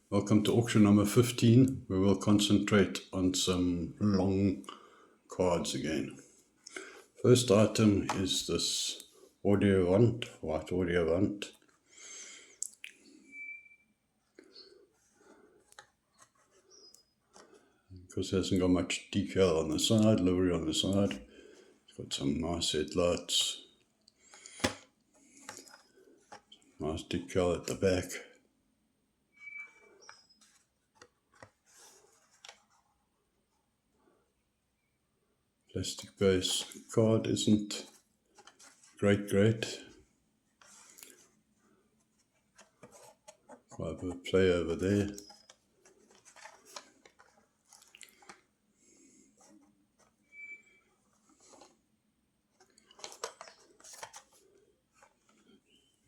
Welcome to auction number 15, where we'll concentrate on some long cards again. First item is this AUDI AVANT, white AUDI AVANT. Because it hasn't got much decal on the side, livery on the side. It's got some nice headlights, nice decal at the back. Plastic base. Card isn't great. Quite a bit of play over there.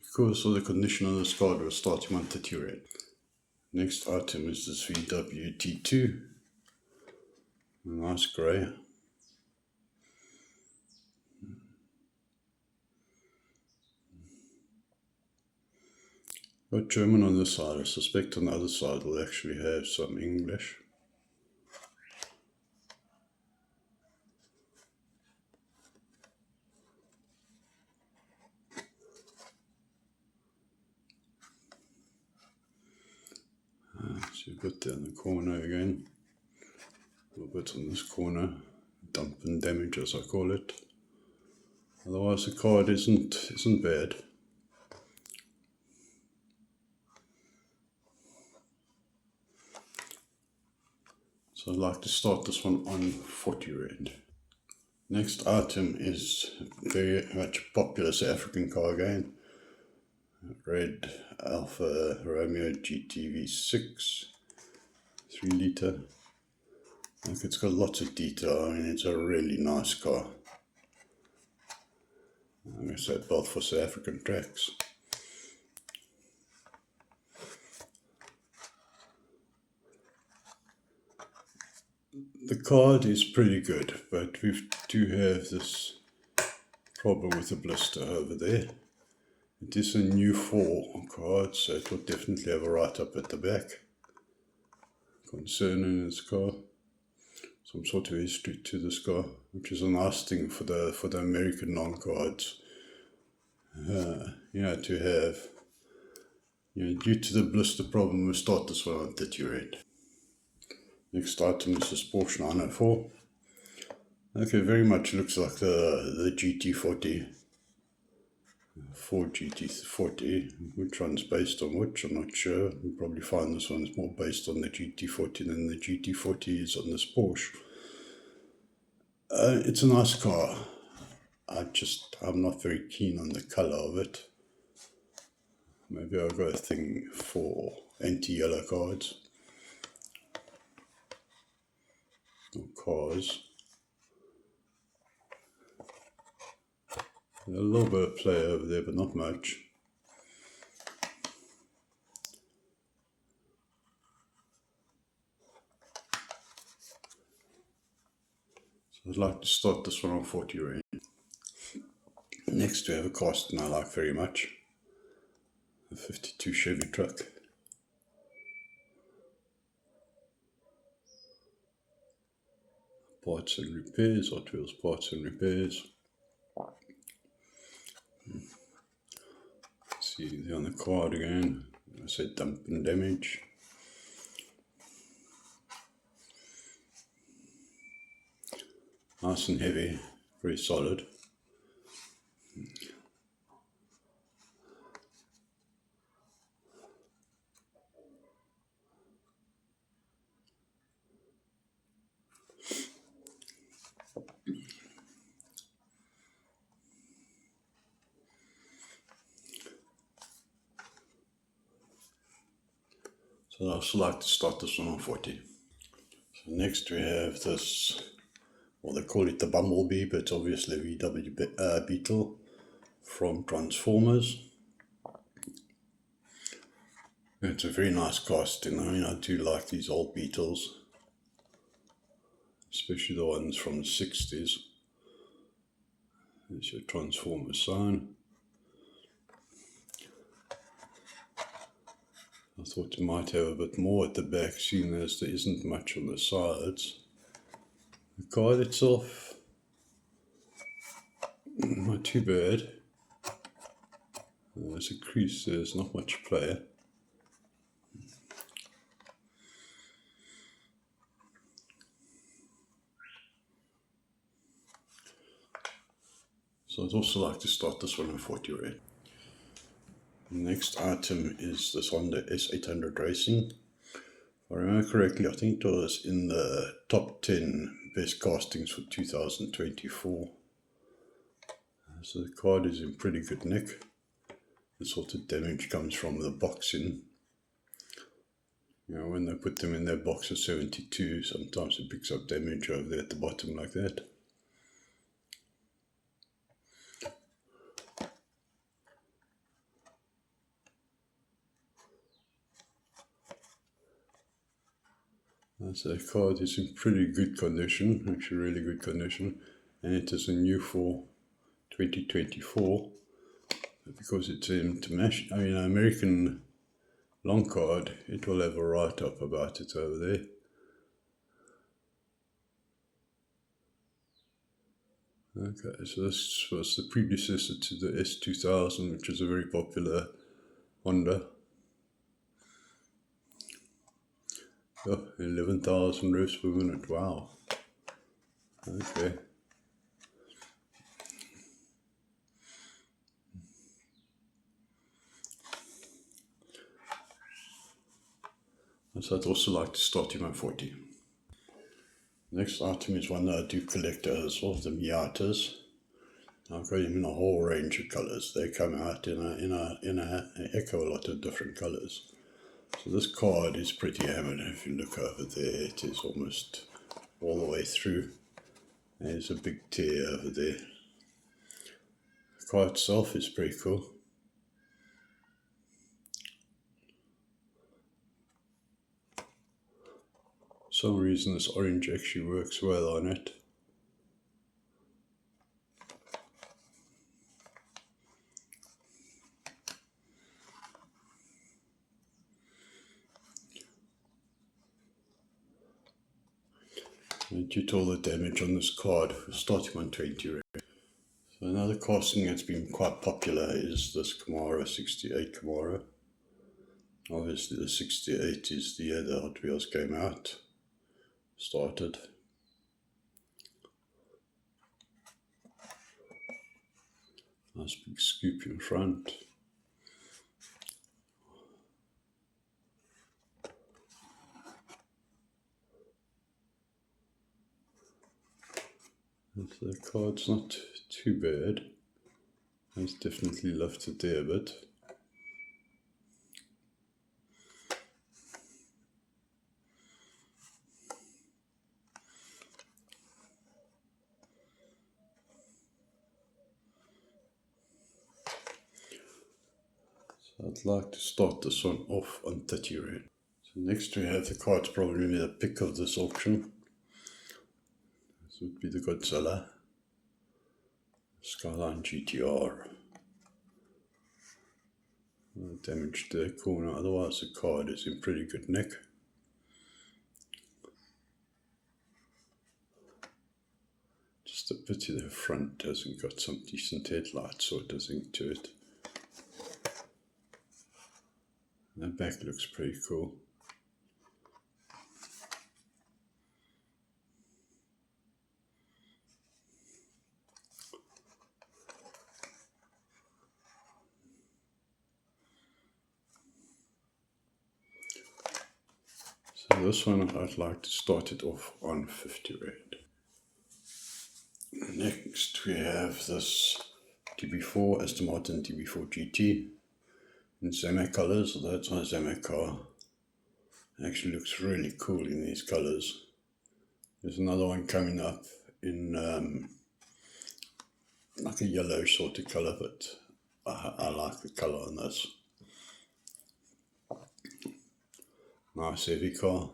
Because of the condition of this card, we're starting on deteriorate. Next item is this VWT2. A nice grey. Got German on this side. I suspect on the other side we'll actually have some English. So you've got there in the corner again. A little bit on this corner. Dump and damage, as I call it. Otherwise the card isn't bad. So I'd like to start this one on 40 Rand. Next item is very much popular South African car again. Red Alfa Romeo GTV6 3 litre. Look, it's got lots of detail. I mean, it's a really nice car. I'm going to say both for South African tracks. The card is pretty good, but we do have this problem with the blister over there. It is a new 4 card, so it will definitely have a write-up at the back concerning this car. Some sort of history to this car, which is a nice thing for the American long cards. To have, due to the blister problem, we'll start this one on 30 Rand. Next item is this Porsche 904. Okay, very much looks like the GT40. Ford GT40, which one's based on which, I'm not sure. You'll probably find this one's more based on the GT40 than the GT40 is on this Porsche. It's a nice car. I'm not very keen on the colour of it. Maybe I'll go a thing for anti-yellow cards. Or cars. A little bit of play over there, but not much. So I'd like to start this one on 40 Rand. Next we have a Caston I like very much. A 52 Chevy truck. Parts and repairs, Hot Wheels parts and repairs. See there on the card again, I said dump and damage. Nice and heavy, very solid. So I'd also like to start this one on 40. So next we have this, well, they call it the Bumblebee, but it's obviously a VW Beetle from Transformers. It's a very nice casting. I mean, I do like these old Beetles, especially the ones from the 60s. There's your Transformer sign. I thought it might have a bit more at the back, seeing as there isn't much on the sides. The card itself, not too bad. There's a crease, there's not much play. So I'd also like to start this one in 40 rand. Next item is this Honda S800 Racing. If I remember correctly, I think it was in the top 10 best castings for 2024. So the card is in pretty good nick. The sort of damage comes from the boxing. You know, when they put them in their box of 72, sometimes it picks up damage over there at the bottom like that. So the card is in pretty good condition, actually really good condition, and it is a new for 2024. Because it's an American long card, it will have a write-up about it over there. Okay, so this was the predecessor to the S2000, which is a very popular Honda. Oh, 11,000 revs per minute, wow. Okay. So I'd also like to start him at 40. Next item is one that I do collect as well, the MIATAs. I've got them in a whole range of colours. They come out in a heck of a lot of different colours. So this card is pretty hammered. If you look over there, it is almost all the way through. There's a big tear over there. The card itself is pretty cool. For some reason this orange actually works well on it. And due to all the damage on this card, we're starting on 20 rand. So another casting that's been quite popular is this CAMARO 68 CAMARO. Obviously the 68 is the year the Hot Wheels came out, started. Nice big scoop in front. So the card's not too bad. It's definitely lifted there a bit. So I'd like to start this one off on 30 rand. So next we have the card's probably the pick of this auction. This would be the GODZILLA Skyline GTR. Damaged the corner, otherwise the card is in pretty good nick. Just a pity the front hasn't got some decent headlights or anything to it. The back looks pretty cool. So this one I'd like to start it off on 50 rand. Next we have this DB4 Aston Martin DB4 GT in Zamak colours, although it's not a Zamak car. It actually looks really cool in these colours. There's another one coming up in like a yellow sort of colour, but I like the colour on this. Nice heavy car.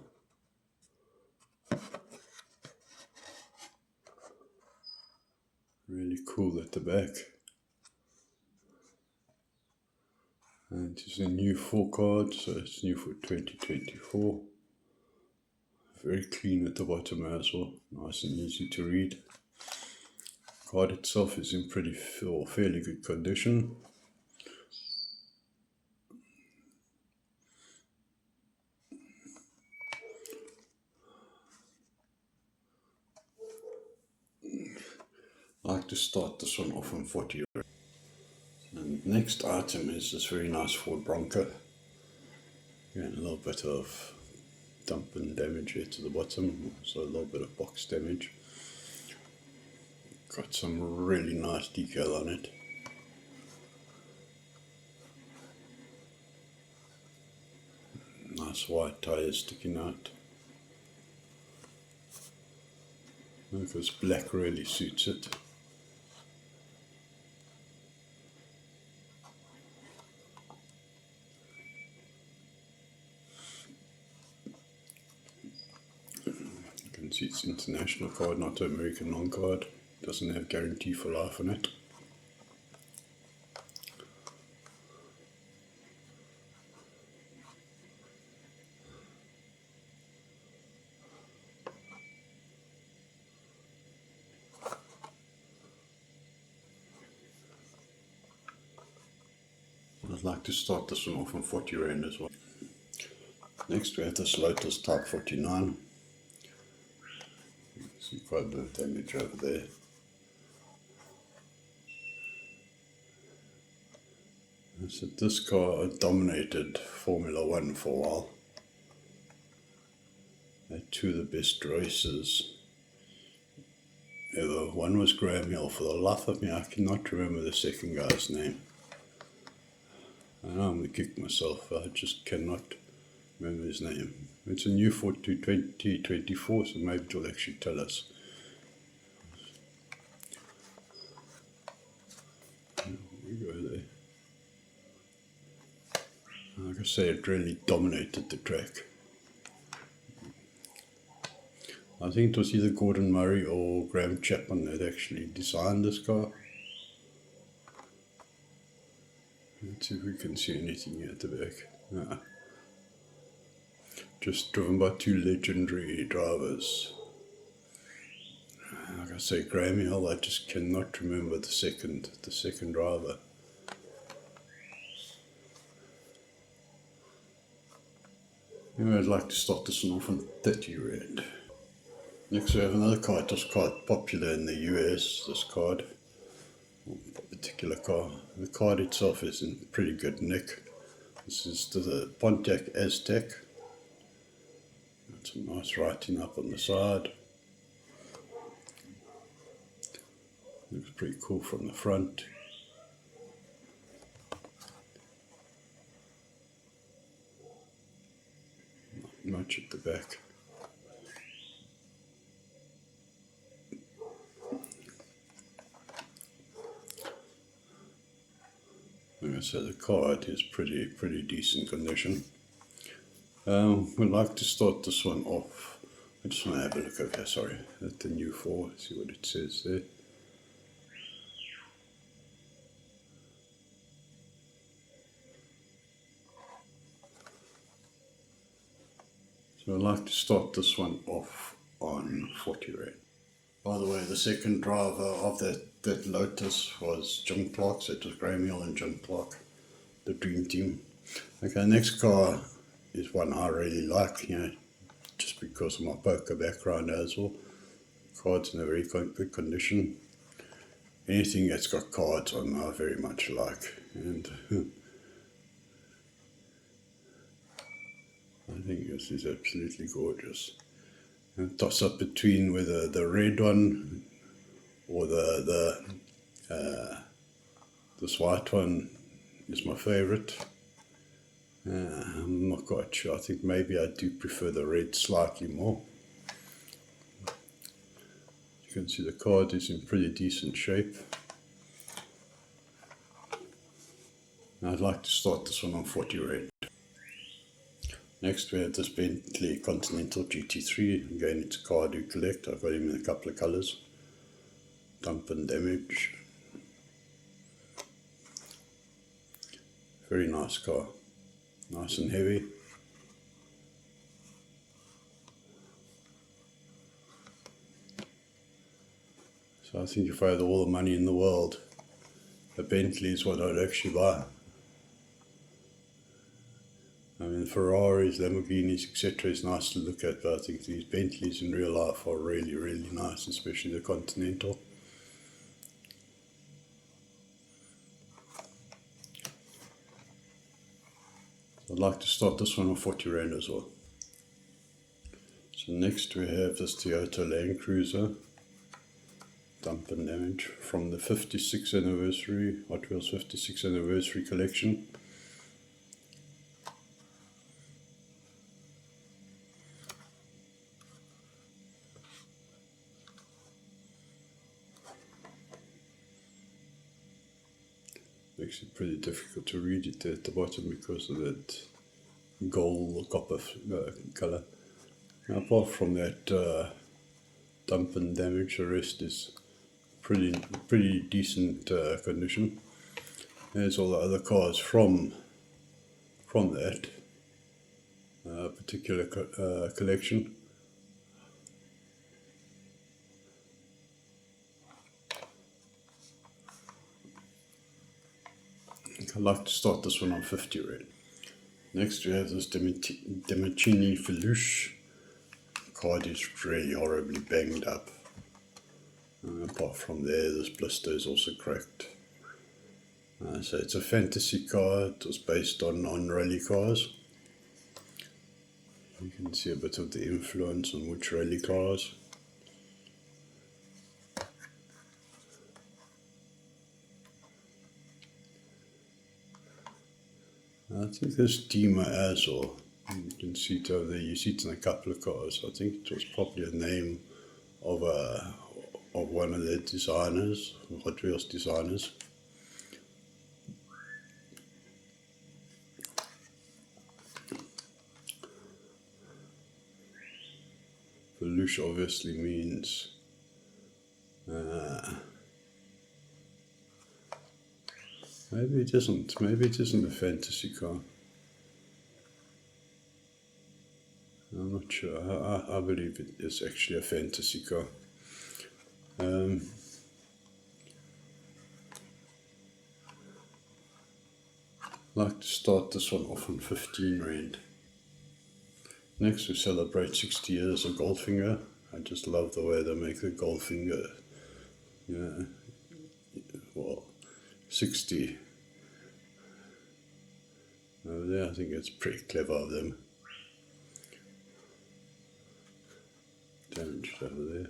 Really cool at the back. And It is a new 4 card, so it's new for 2024. Very clean at the bottom as well, nice and easy to read. Card itself is in fairly good condition. I like to start this one off on 40. And next item is this very nice Ford Bronco. Again, a little bit of dump and damage here to the bottom, so a little bit of box damage. Got some really nice decal on it. Nice white tyres sticking out. Because black really suits it. You can see it's international card, not an American non-card. Doesn't have guarantee for life on it. I'd like to start this one off on 40 Rand as well. Next we have this Lotus Type 49. You see quite a bit of damage over there. So this car dominated Formula 1 for a while. Had two of the best races ever. One was Graham Hill. For the life of me, I cannot remember the second guy's name. I know I'm going to kick myself, I just cannot remember his name. It's a new for 2024, so maybe it'll actually tell us. We go there. Like I say, it really dominated the track. I think it was either Gordon Murray or Graham Chapman that actually designed this car. Let's see if we can see anything here at the back. Nah. Just driven by two legendary drivers. Like I say, Graham Hill, I just cannot remember the second driver. Anyway, I'd like to start this one off on 30 Rand. Next we have another car. It was quite popular in the US, this card. Particular car. The card itself is in pretty good nick. This is the Pontiac AZTEK. Got some nice writing up on the side. Looks pretty cool from the front. Not much at the back. Like I said, the card is pretty decent condition. We'd like to start this one off. I just want to have a look over here, sorry, at the new 4, see what it says there. So I'd like to start this one off on 40 Rand. By the way, the second driver of that Lotus was Jim Clark, so it was Graham Hill and Jim Clark, the dream team. Okay, next car is one I really like, you know, just because of my poker background as well. Cards in a very good condition. Anything that's got cards on I very much like, and I think this is absolutely gorgeous. And toss up between whether the red one or this white one is my favorite. I'm not quite sure. I think maybe I do prefer the red slightly more. You can see the card is in pretty decent shape. I'd like to start this one on 40 Rand. Next we have this Bentley Continental GT3. Again, it's a car I do collect. I've got him in a couple of colours. Dump and damage. Very nice car, nice and heavy. So I think if I had all the money in the world, a Bentley is what I'd actually buy. I mean, Ferraris, Lamborghinis, etc. is nice to look at, but I think these Bentleys in real life are really, really nice, especially the Continental. I'd like to start this one on 40 Rand as well. So next we have this Toyota Land Cruiser, dump and damage, from the 56th anniversary, Hot Wheels 56th anniversary collection. Makes it pretty difficult to read it at the bottom because of that gold or copper colour. Now, apart from that dump and damage, the rest is pretty decent condition. There's all the other cars from that particular collection. I'd like to start this one on 50 Rand. Next we have this Demicini Veloce. Card is really horribly banged up. Apart from there, this blister is also cracked. So it's a fantasy car. It was based on rally cars. You can see a bit of the influence on which rally cars. I think this Dima as well. You can see it over there. You see it in a couple of cars. I think it was probably a name of one of their designers, Hot Wheels designers. Veloce obviously means maybe it isn't. Maybe it isn't a fantasy car. I'm not sure. I believe it is actually a fantasy car. I'd like to start this one off on 15 Rand. Next we celebrate 60 years of Goldfinger. I just love the way they make the Goldfinger. Yeah, well, 60. Over there, I think it's pretty clever of them. Damaged over there.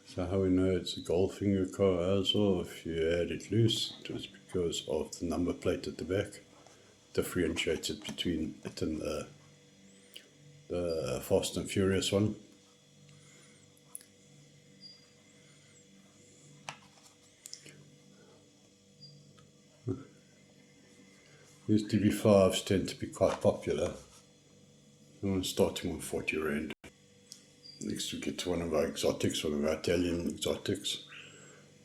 So how we know it's a Goldfinger car as well, if you had it loose, it was because of the number plate at the back. Differentiates it between it and the Fast and Furious one. These DB5s tend to be quite popular. I'm going to start him on 40 Rand. Next we get to one of our exotics, one of our Italian exotics,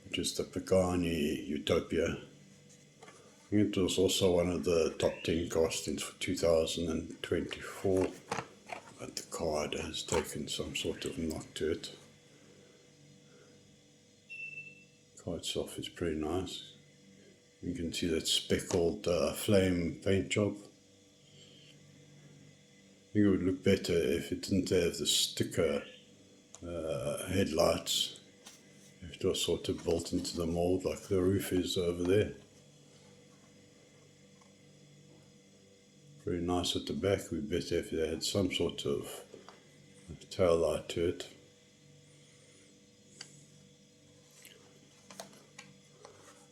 which is the Pagani Utopia. I think it was also one of the top 10 castings for 2024, but the card has taken some sort of knock to it. The card itself is pretty nice. You can see that speckled flame paint job. I think it would look better if it didn't have the sticker headlights. If it was sort of built into the mold like the roof is over there. Very nice at the back. It would be better if they had some sort of tail light to it.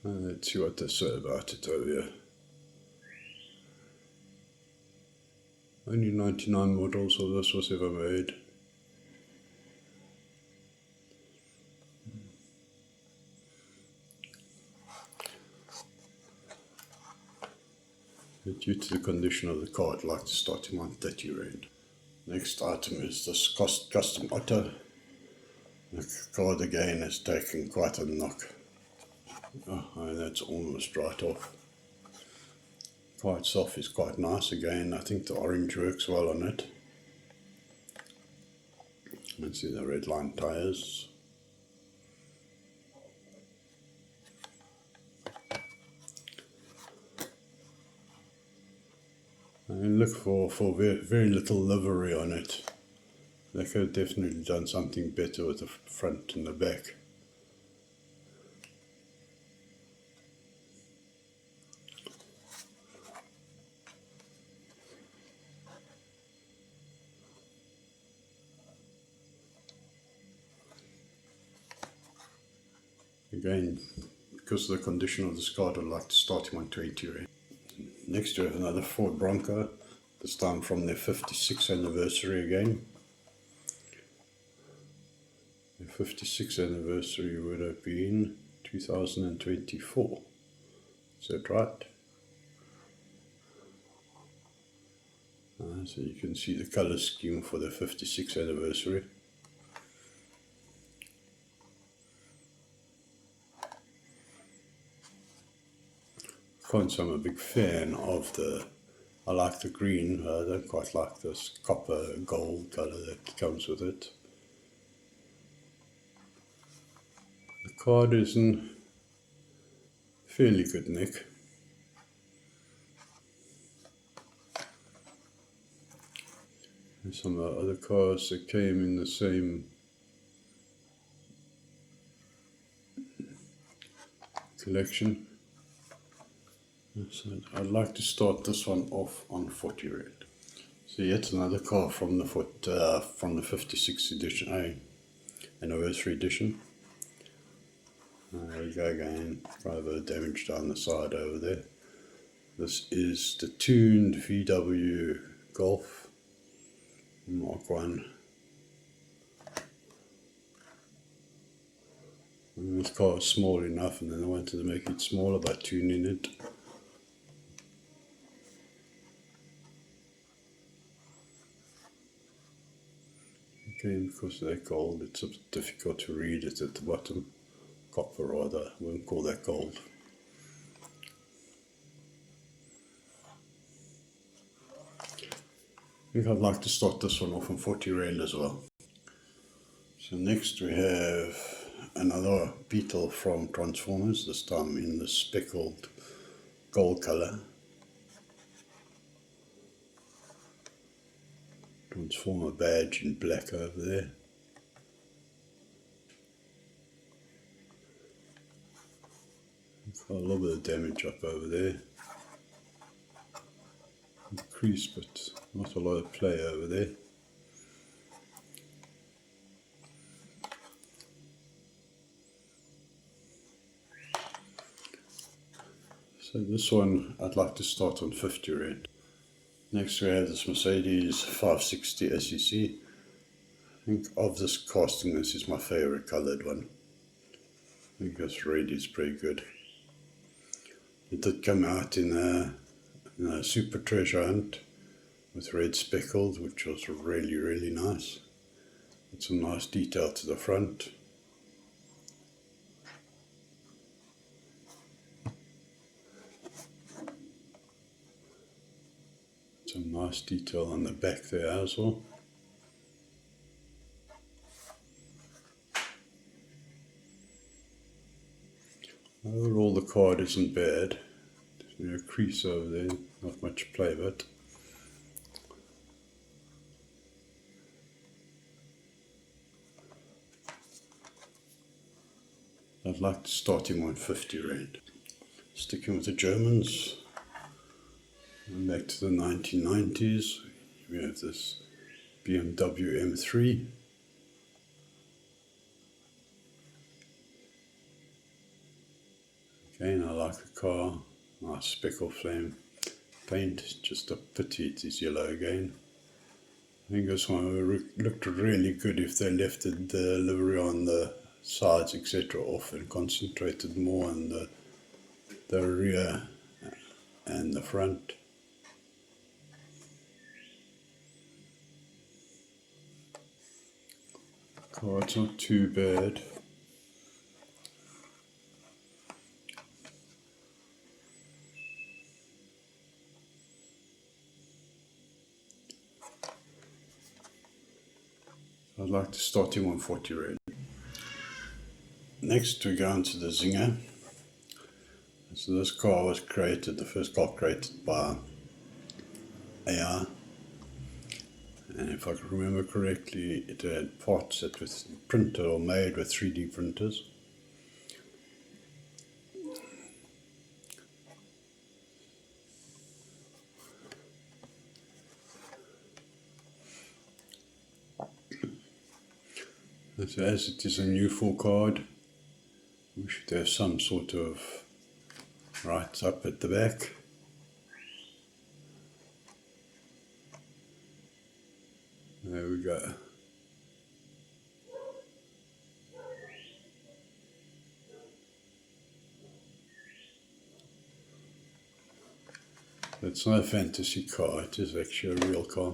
Let's see what they say about it over here. Only 99 models of this was ever made. But due to the condition of the car, I'd like to start him on 30 Rand. Next item is this custom OTTO. The card again has taken quite a knock. Oh, that's almost right off. Quite soft is quite nice again. I think the orange works well on it. Let's see the red line tires. And look for very little livery on it. They could have definitely done something better with the front and the back. Again, because of the condition of this card, I'd like to start him on 20 rand. Next we have another Ford Bronco, this time from their 56th anniversary again. Their 56th anniversary would have been 2024, is that right? So you can see the colour scheme for the 56th anniversary. I'm a big fan of I like the green, I don't quite like this copper gold colour that comes with it. The card is in fairly good nick. And some of the other cards that came in the same collection. So I'd like to start this one off on 40 rand. So yet another car from the 56th edition, anniversary edition. There we go again, quite a bit of damage down the side over there. This is the tuned VW Golf Mark 1. And this car is small enough, and then I wanted to make it smaller by tuning it. Again, because they're gold, it's a bit difficult to read it at the bottom. Copper rather, I won't call that gold. I think I'd like to start this one off on 40 rand as well. So next we have another BEETLE from Transformers, this time in the speckled gold colour. Transformer badge in black over there. Got a little bit of damage up over there. Crease, but not a lot of play over there. So this one I'd like to start on 50 rand. Next we have this Mercedes 560 SEC. I think of this casting, this is my favourite coloured one. I think this red is pretty good. It did come out in a Super Treasure Hunt with red speckled, which was really nice. With some nice detail to the front. Some nice detail on the back there as well. Overall the card isn't bad. There's a crease over there, not much play but. I'd like to start him on 50 rand. Sticking with the Germans. And back to the 1990s, we have this BMW M3. Again, I like the car, nice speckle flame paint, just a pity it is yellow again. I think this one looked really good if they left the livery on the sides etc. off and concentrated more on the rear and the front. Card's not too bad. I'd like to start him on 40 red. Next we go on to the Zinger. So this car was created, the first car created by AI. And if I can remember correctly, it had parts that were printed or made with 3D printers. So as it is a new full card, we should have some sort of rights up at the back. There we go. It's not a fantasy car, it is actually a real car.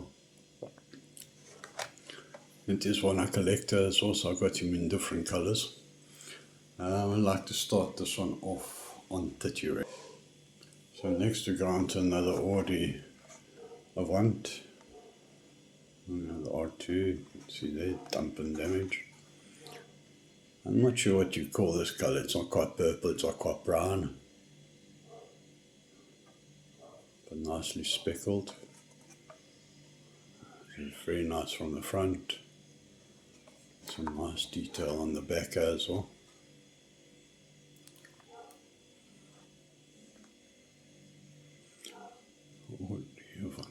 It is one I collect as well, so I've got him in different colours. I would like to start this one off on 30 red. So next we go on to another AUDI AVANT. The R2, you can see there, dumping damage. I'm not sure what you call this colour, it's not quite purple, it's not quite brown. But nicely speckled. It's very nice from the front. Some nice detail on the back as well. What do you want?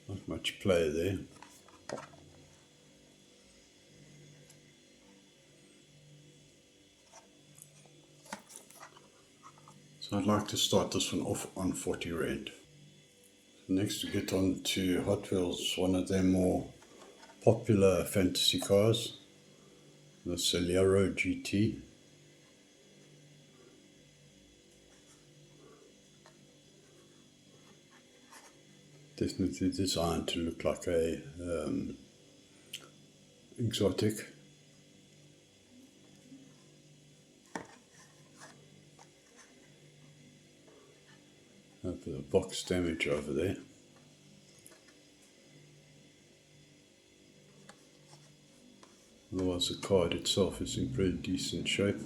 Not much play there. So I'd like to start this one off on 40 red. Next we get on to Hot Wheels, one of their more popular fantasy cars, the CELERO GT. Definitely designed to look like a exotic. A bit of box damage over there. Otherwise the card itself is in pretty decent shape.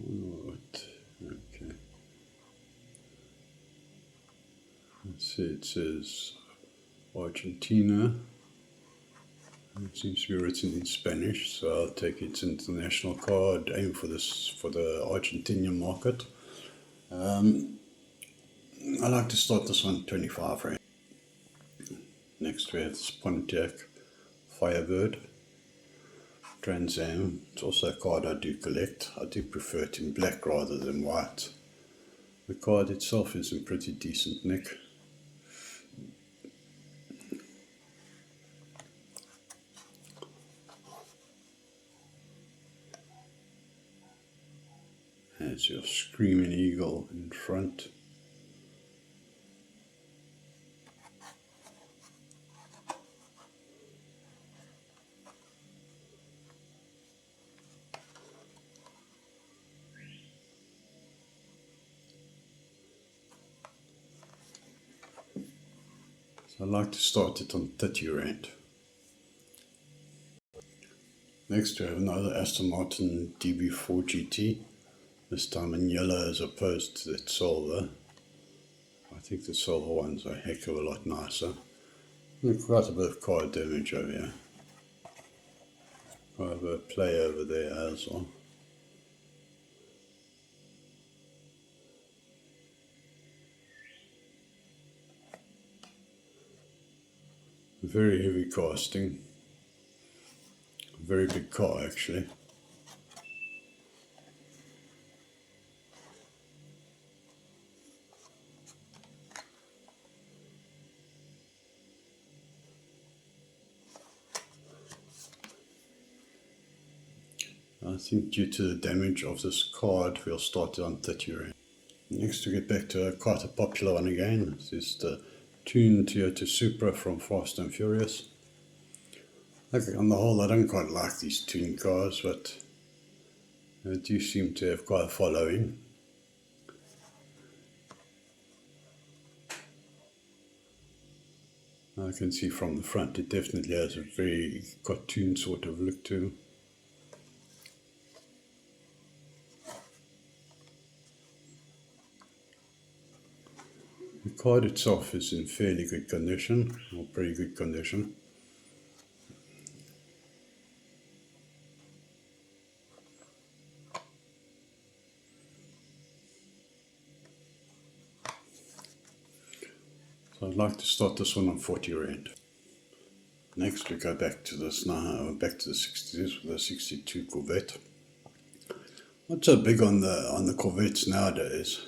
Alright, okay. Let's see, it says Argentina. It seems to be written in Spanish, so I'll take its international card, aim for this for the Argentinian market. I like to start this one 25 rand. Next we have this Pontiac FIREBIRD Trans Am. It's also a card I do collect. I do prefer it in black rather than white. The card itself is in pretty decent nick. There's your screaming eagle in front. So I like to start it on 30 rand. Next we have another Aston Martin DB4 GT. This time in yellow as opposed to that silver. I think the silver ones are a heck of a lot nicer. There's quite a bit of card damage over here. Quite a bit of play over there as well. Very heavy casting. Very big car actually. I think due to the damage of this card, we'll start it on 30 rand. Next we get back to quite a popular one again. This is the tuned Toyota Supra from Fast and Furious. Okay, on the whole I don't quite like these tuned cars, but they do seem to have quite a following. I can see from the front it definitely has a very cartoon sort of look to it. The card itself is in fairly good condition, or pretty good condition. So I'd like to start this one on 40 rand. Next we go back to this now, back to the 60s with the 62 Corvette. Not so big on the Corvettes nowadays,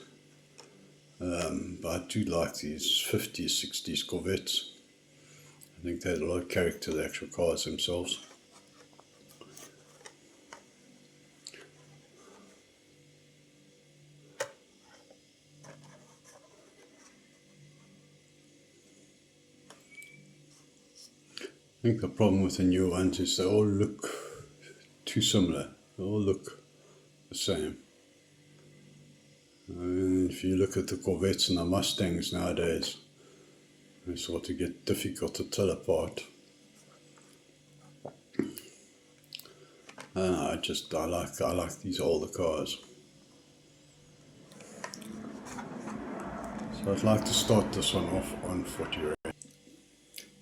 but I do like these 50s, 60s Corvettes. I think they had a lot of character, the actual cars themselves. I think the problem with the new ones is they all look too similar. They all look the same. And if you look at the Corvettes and the Mustangs nowadays, they sort of get difficult to tell apart. I like these older cars. So I'd like to start this one off on 40 rand.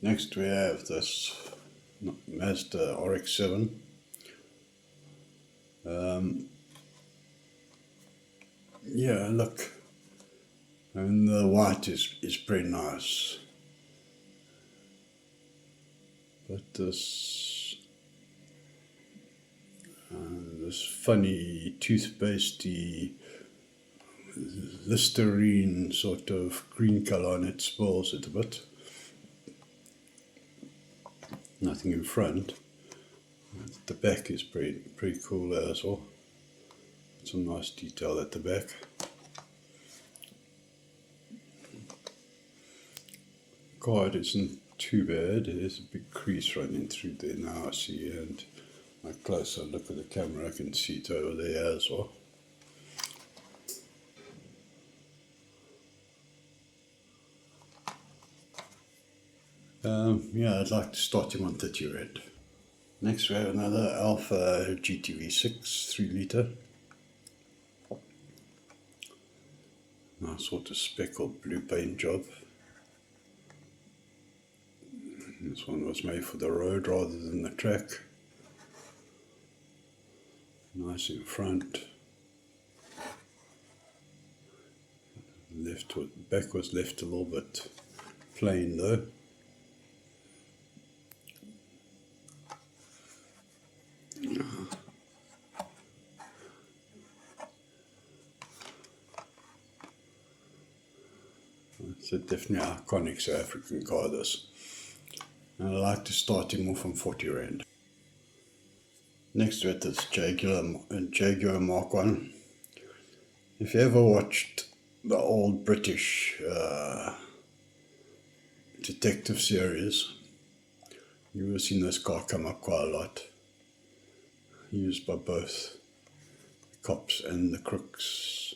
Next we have this Mazda RX-7. Yeah, look, and the white is pretty nice, but this funny toothpastey Listerine sort of green colour on it spoils it a bit. Nothing in front. The back is pretty cool there as well. Some nice detail at the back. Card isn't too bad. There's a big crease running through there now I see, and a closer look at the camera I can see it over there as well. Yeah, I'd like to start him on 30 rand. Next we have another ALFA GTV6 3 litre. Nice sort of speckled blue paint job. This one was made for the road rather than the track. Nice in front. Back was left a little bit plain though. It's a definitely iconic South African car, this. And I like to start him off on 40 rand. Next we have this Jaguar Mark 1. If you ever watched the old British detective series, you will have seen this car come up quite a lot. Used by both the cops and the crooks.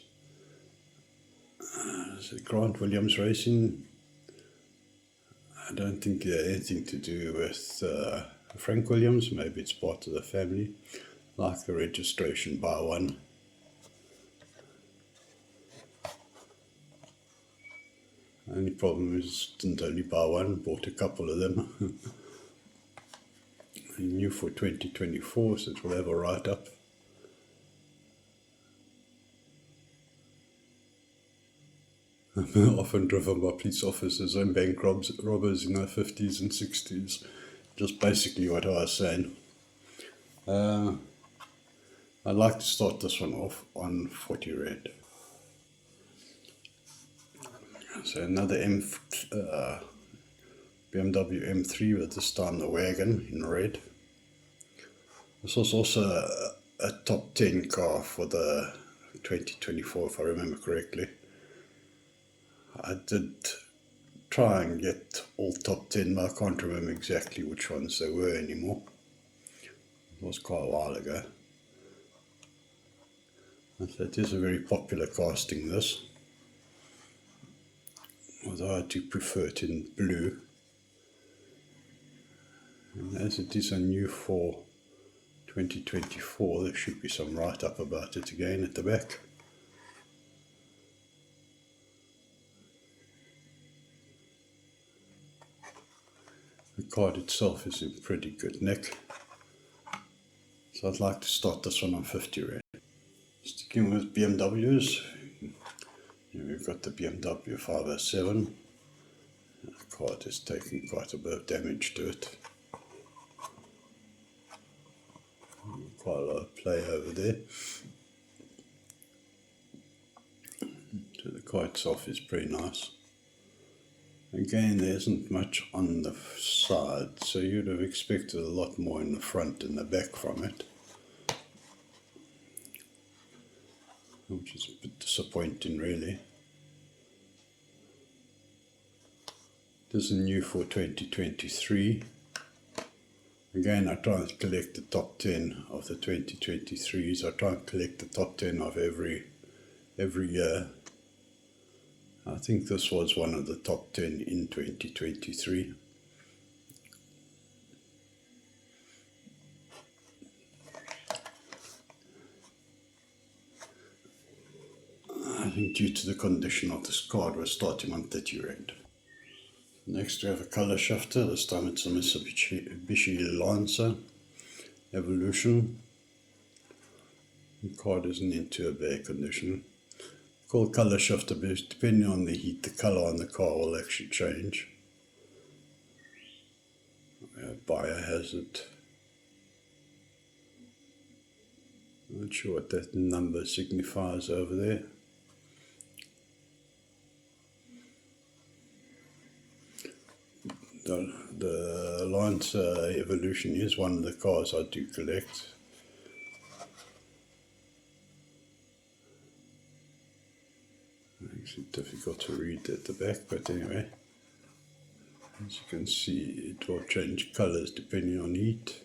Is it Grant Williams Racing? I don't think it had anything to do with Frank Williams. Maybe it's part of the family. Like the registration by one. Only problem is didn't only buy one, bought a couple of them. New for 2024, so it will have a write-up. Often driven by police officers and bank robbers in the 50s and 60s. Just basically what I was saying. I'd like to start this one off on 40 rand. So another BMW M3, with this time the wagon in red. This was also a top 10 car for the 2024, if I remember correctly. I did try and get all top 10, but I can't remember exactly which ones they were anymore. It was quite a while ago. So it is a very popular casting, this, although I do prefer it in blue. And as it is a new for 2024, there should be some write-up about it again at the back. The card itself is in pretty good nick, so I'd like to start this one on 50 rand. Sticking with BMWs, here we've got the BMW 507. The card is taking quite a bit of damage to it. Quite a lot of play over there. So the car itself is pretty nice. Again, there isn't much on the side, so you'd have expected a lot more in the front and the back from it, which is a bit disappointing really. This is new for 2023. Again, I try and collect the top 10 of the 2023s. I try and collect the top 10 of every year. I think this was one of the top 10 in 2023. I think due to the condition of this card, we're starting on 30 rand. Next we have a colour shifter. This time it's a Mitsubishi Lancer Evolution. The card isn't in too bad condition. Called colour shifter because depending on the heat, the colour on the car will actually change. Buyer has it. I'm not sure what that number signifies over there. The Lancer Evolution is one of the cars I do collect. Makes it difficult to read at the back, but anyway, as you can see, it will change colours depending on heat.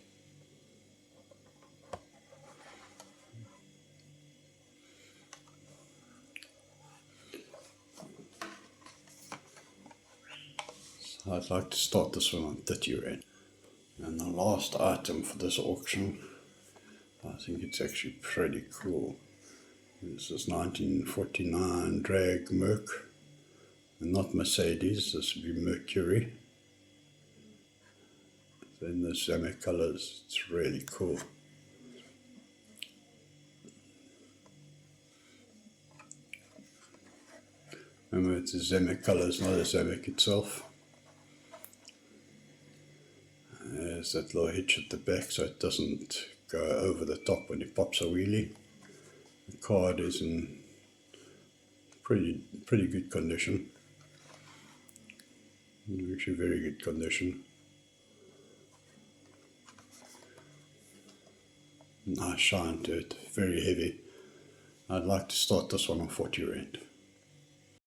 So I'd like to start this one on 30 rand. And the last item for this auction, I think it's actually pretty cool. This is 1949 drag Merc, and not Mercedes, this would be Mercury. Then the Zamek colours, it's really cool. Remember, it's the Zamek colours, not the Zamek itself. There's that little hitch at the back so it doesn't go over the top when it pops a wheelie. The card is in pretty good condition. Actually very good condition. Nice shine to it, very heavy. I'd like to start this one on 40 rand.